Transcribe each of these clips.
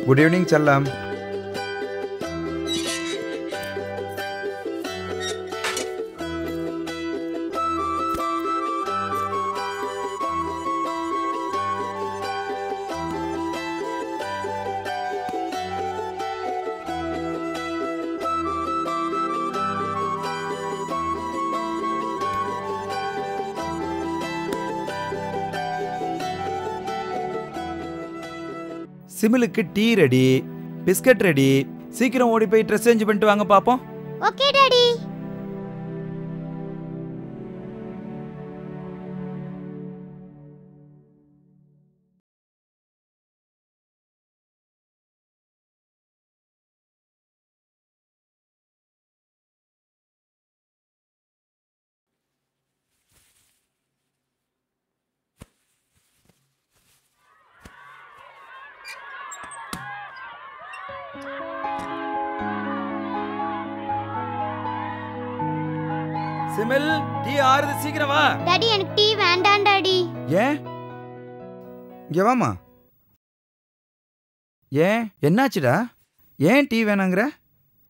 Good evening செல்லம். சிமிலுக்கு tea ready, biscuit ready. சீக்கிரம் ஓடி போய் ட்ரெஸ் சேஞ்ச் பண்ணிட்டு வாங்க பாப்போம். Okay daddy. சிமில், டீ ஆறுது, சீக்கிரம் வா. டாடி எனக்கு டீ வேண்டாம் டாடி. ஏன்? இங்க வாமா. ஏன், என்னாச்சுடா? ஏன் டீ வேணாங்கற?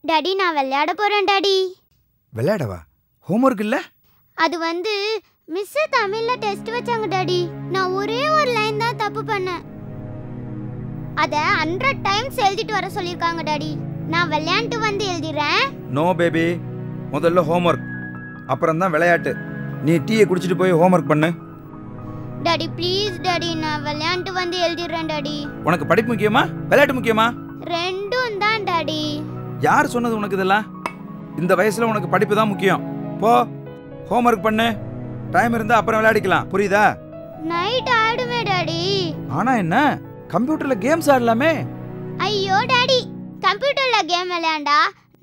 டாடி நான் விளையாட போறேன் டாடி. விளையாடவா? ஹோம்வொர்க் இல்ல? அது மிஸ் தமிழ்ல டெஸ்ட் வச்சாங்க டாடி. நான் ஒரே ஒரு லைன் தான் தப்பு பண்ணேன். அத 100 டைம்ஸ் எழுதிட்டு வர சொல்லிருக்காங்க டாடி. நான் விளையாண்டு வந்து எழுதிறேன். நோ பேபி, முதல்ல ஹோம்வொர்க், அப்புறம் தான் விளையாட்டு. நீ டீயை குடிச்சிட்டு போய் ஹோம்வொர்க் பண்ணு. டாடி ப்ளீஸ் டாடி, நான் விளையாண்டு வந்து எழுதிறேன் டாடி. உனக்கு படிப்பு முக்கியமா விளையாட்டு முக்கியமா? ரெண்டும் தான் டாடி. யார் சொன்னது உனக்கு இதெல்லாம்? இந்த வயசுல உனக்கு படிப்பு தான் முக்கியம். போ ஹோம்வொர்க் பண்ணு. டைம் இருந்தா அப்புறம் விளையாடிக்கலாம், புரியுதா? நைட் ஆடுமே டாடி. ஆனா என்ன, கம்ப்யூட்டர்ல கேம்ஸ் ஆடலாமே. ஐயோ டாடி, கம்ப்யூட்டர்ல கேம் விளையாண்டா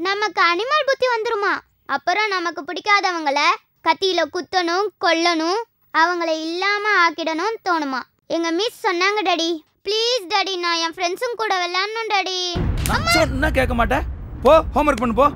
நமக்கு அனிமல் புத்தி வந்துருமா? அப்புறம் நமக்கு பிடிக்காதவங்கள கத்தியில குத்தணும், கொல்லணும், அவங்கள இல்லாம ஆக்கிடணும் தோணுமா? எங்க மிஸ் சொன்னாங்க டாடி. ப்ளீஸ் டாடி, நான் என் ஃப்ரெண்ட்ஸும் கூட விளையாடணும் டாடி. சொன்னா கேட்க மாட்டேன். போ ஹோம்வொர்க் பண்ணு போ.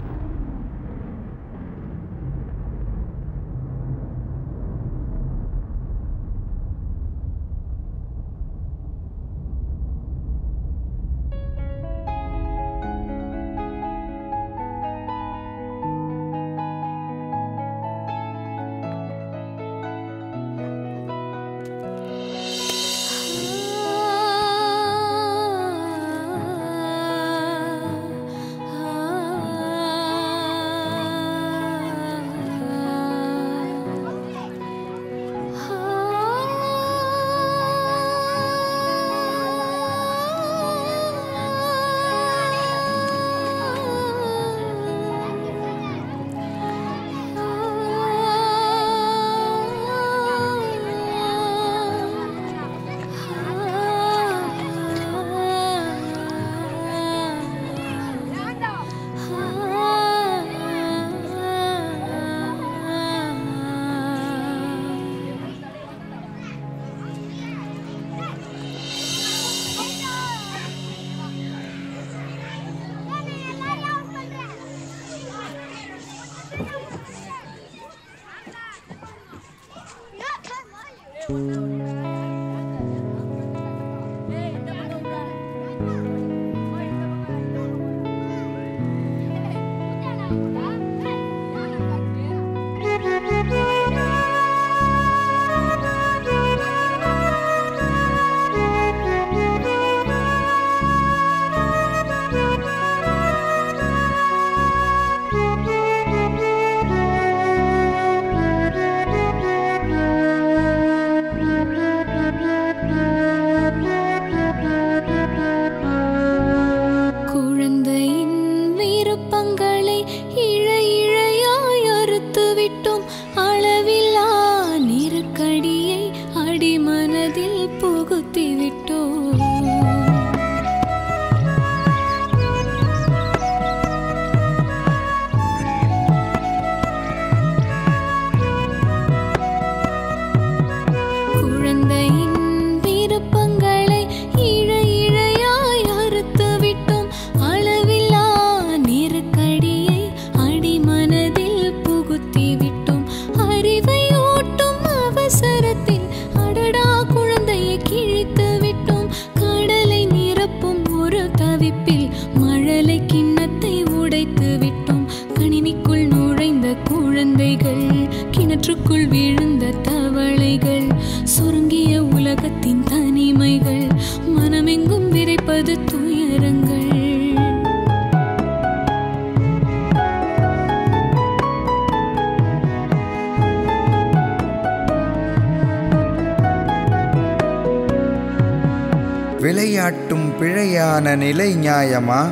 விளையாட்டும் பிழையான நிலை நியாயமா?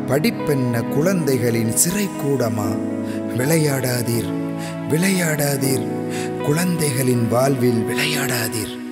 படிப்பென்ன குழந்தைகளின் சிறை கூடமா? விளையாடாதீர், விளையாடாதீர், குழந்தைகளின் வாழ்வில் விளையாடாதீர்.